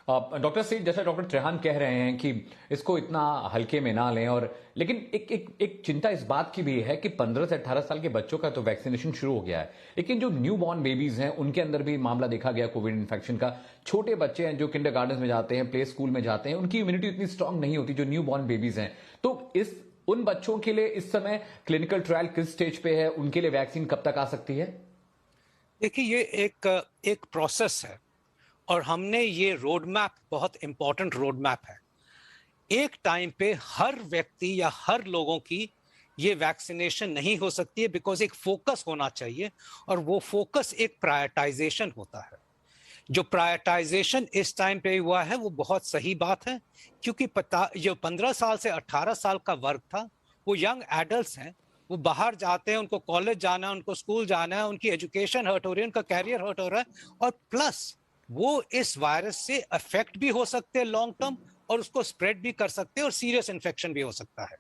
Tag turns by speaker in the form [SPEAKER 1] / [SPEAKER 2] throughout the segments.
[SPEAKER 1] Doctor से जैसा doctor Trehan कह रहे हैं कि इसको इतना हल्के में ना लें, और लेकिन एक चिंता इस बात की भी है कि 15 से 18 साल के बच्चों का तो वैक्सीनेशन शुरू हो गया है, लेकिन जो न्यू बॉर्न बेबीज हैं उनके अंदर भी मामला देखा गया कोविड इन्फेक्शन का। छोटे बच्चे हैं जो किंडरगार्टन में जाते हैं, प्ले स्कूल में जाते हैं, उनकी इम्यूनिटी इतनी स्ट्रांग नहीं होती जो न्यू बॉर्न बेबीज हैं। तो उन बच्चों के लिए इस समय क्लिनिकल ट्रायल किस स्टेज पे है, उनके लिए वैक्सीन कब तक आ सकती है?
[SPEAKER 2] देखिए, ये एक प्रोसेस है और हमने ये रोड मैप, बहुत इंपॉर्टेंट रोड मैप है। एक टाइम पे हर व्यक्ति या हर लोगों की ये वैक्सीनेशन नहीं हो सकती है, बिकॉज एक फोकस होना चाहिए और वो फोकस एक प्रायोरिटाइजेशन होता है। जो प्रायोरिटाइजेशन इस टाइम पे हुआ है वो बहुत सही बात है, क्योंकि जो 15 साल से 18 साल का वर्ग था वो यंग एडल्ट्स हैं, वो बाहर जाते हैं, उनको कॉलेज जाना है, उनको स्कूल जाना है, उनकी एजुकेशन हर्ट हो रही है, उनका कैरियर हर्ट हो रहा है, और प्लस वो इस वायरस से अफेक्ट भी हो सकते हैं लॉन्ग टर्म, और उसको स्प्रेड भी कर सकते हैं और सीरियस इन्फेक्शन भी हो सकता है।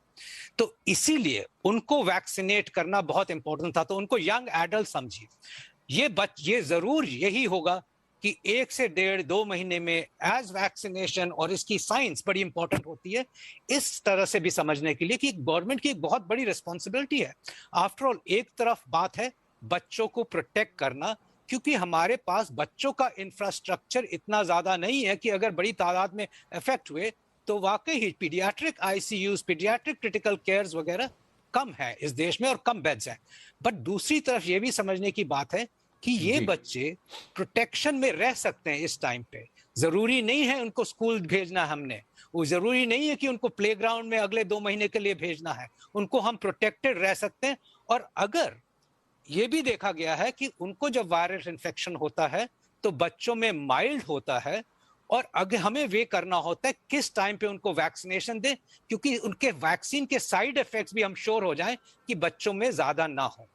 [SPEAKER 2] तो इसीलिए उनको वैक्सीनेट करना बहुत इंपॉर्टेंट था। तो उनको यंग एडल्ट समझिए। ये जरूर यही होगा कि 1 से 1.5-2 महीने में एज वैक्सीनेशन, और इसकी साइंस बड़ी इंपॉर्टेंट होती है इस तरह से भी समझने के लिए कि गवर्नमेंट की एक बहुत बड़ी रिस्पॉन्सिबिलिटी है। आफ्टर ऑल, एक तरफ बात है बच्चों को प्रोटेक्ट करना, क्योंकि हमारे पास बच्चों का इंफ्रास्ट्रक्चर इतना ज्यादा नहीं है कि अगर बड़ी तादाद में इफेक्ट हुए तो वाकई ही paediatric ICUs, paediatric critical cares वगैरह कम है इस देश में और कम बेड्स हैं। बट दूसरी तरफ ये भी समझने की बात है कि ये बच्चे प्रोटेक्शन में रह सकते हैं इस टाइम पे। जरूरी नहीं है उनको स्कूल भेजना, हमने वो जरूरी नहीं है कि उनको प्लेग्राउंड में अगले 2 महीने के लिए भेजना है, उनको हम प्रोटेक्टेड रह सकते हैं। और अगर ये भी देखा गया है कि उनको जब वायरल इन्फेक्शन होता है तो बच्चों में माइल्ड होता है, और अगर हमें वे करना होता है किस टाइम पे उनको वैक्सीनेशन दें, क्योंकि उनके वैक्सीन के साइड इफेक्ट्स भी हम श्योर हो जाएं कि बच्चों में ज्यादा ना हो।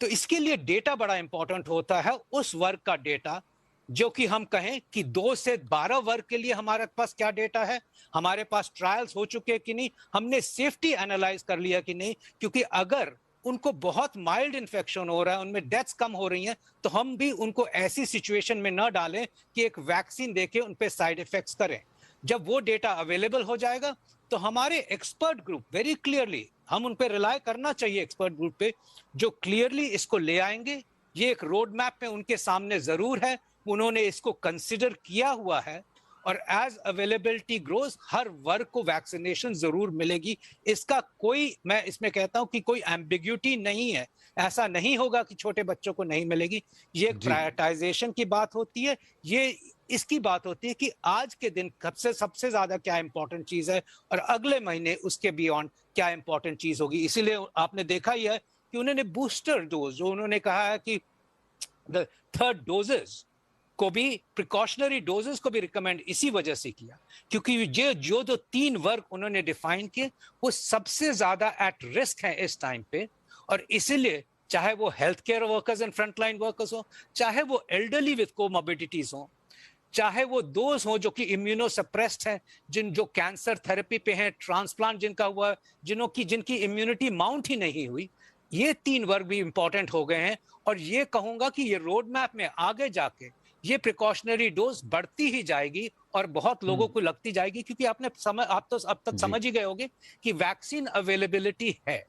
[SPEAKER 2] तो इसके लिए डेटा बड़ा इंपॉर्टेंट होता है, उस वर्ग का डेटा जो कि हम कहें कि 2 से 12 वर्ग के लिए हमारे पास क्या डेटा है, हमारे पास ट्रायल्स हो चुके हैं कि नहीं, हमने सेफ्टी एनालाइज कर लिया कि नहीं। क्योंकि अगर उनको बहुत माइल्ड इन्फेक्शन हो रहा है, उनमें डेथ्स कम हो रही हैं, तो हम भी उनको ऐसी सिचुएशन में न डालें कि एक वैक्सीन देके उन पे साइड इफेक्ट्स करें। जब वो डेटा अवेलेबल हो जाएगा तो हमारे एक्सपर्ट ग्रुप वेरी क्लियरली, हम उन पे रिलाय करना चाहिए एक्सपर्ट ग्रुप पे, जो क्लियरली इसको ले आएंगे। ये एक रोड मैप में उनके सामने जरूर है, उन्होंने इसको कंसिडर किया हुआ है, और एज अवेलेबिलिटी ग्रोज हर वर्ग को वैक्सीनेशन जरूर मिलेगी। इसका कोई, मैं इसमें कहता हूं कि कोई एम्बिग्यूटी नहीं है। ऐसा नहीं होगा कि छोटे बच्चों को नहीं मिलेगी। ये एक प्रायोरिटाइजेशन की बात होती है, ये इसकी बात होती है कि आज के दिन सबसे ज्यादा क्या इंपॉर्टेंट चीज है, और अगले महीने उसके बियॉन्ड क्या इंपॉर्टेंट चीज होगी। इसीलिए आपने देखा ही है कि उन्होंने बूस्टर डोज, जो उन्होंने कहा है कि द थर्ड डोजेस को भी, प्रिकॉशनरी डोजेस को भी रिकमेंड इसी वजह से किया, क्योंकि ये जो 3 वर्ग उन्होंने डिफाइन किए वो सबसे ज्यादा एट रिस्क है इस टाइम पे। और इसीलिए चाहे वो health care workers and frontline workers हो, चाहे वो एल्डरली विद कोमॉर्बिडिटीज हो, चाहे वो दोज हो जो कि इम्यूनो सप्रेस्ड हैं, जो कैंसर थेरेपी पे हैं, ट्रांसप्लांट जिनका हुआ, जिनकी इम्यूनिटी माउंट ही नहीं हुई, ये 3 वर्ग भी इंपॉर्टेंट हो गए हैं। और ये कहूंगा कि ये रोड मैप में आगे जाके ये प्रिकॉशनरी डोज बढ़ती ही जाएगी और बहुत लोगों को लगती जाएगी, क्योंकि आप तो अब तक समझ ही गए होंगे कि वैक्सीन अवेलेबिलिटी है।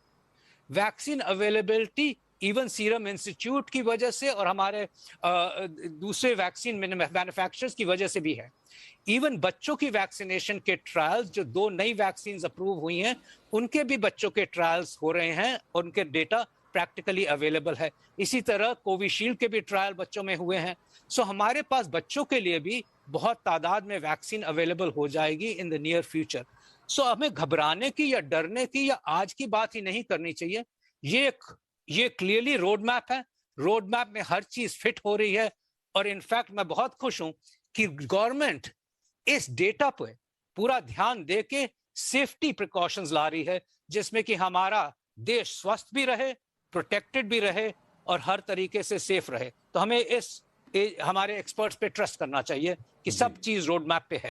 [SPEAKER 2] Vaccine availability even serum institute की वजह से और हमारे दूसरे वैक्सीन मैन्युफैक्चरर्स की वजह से भी है। इवन बच्चों की वैक्सीनेशन के ट्रायल्स, जो 2 नई वैक्सीन अप्रूव हुई हैं, उनके भी बच्चों के ट्रायल्स हो रहे हैं और उनके डेटा प्रैक्टिकली अवेलेबल है। इसी तरह कोविशील्ड के भी ट्रायल बच्चों में हुए हैं। सो हमारे पास बच्चों के लिए भी बहुत तादाद में वैक्सीन अवेलेबल हो जाएगी इन द नियर फ्यूचर। सो हमें घबराने की या डरने की या आज की बात ही नहीं करनी चाहिए। ये क्लियरली रोड मैप है, रोड मैप में हर चीज फिट हो रही है। और इनफैक्ट मैं बहुत खुश हूं कि गवर्नमेंट इस डेटा पे पूरा ध्यान दे के सेफ्टी प्रिकॉशंस ला रही है, जिसमें कि हमारा देश स्वस्थ भी रहे, प्रोटेक्टेड भी रहे और हर तरीके से सेफ रहे। तो हमें हमारे एक्सपर्ट्स पे ट्रस्ट करना चाहिए कि सब चीज रोड मैप पे है।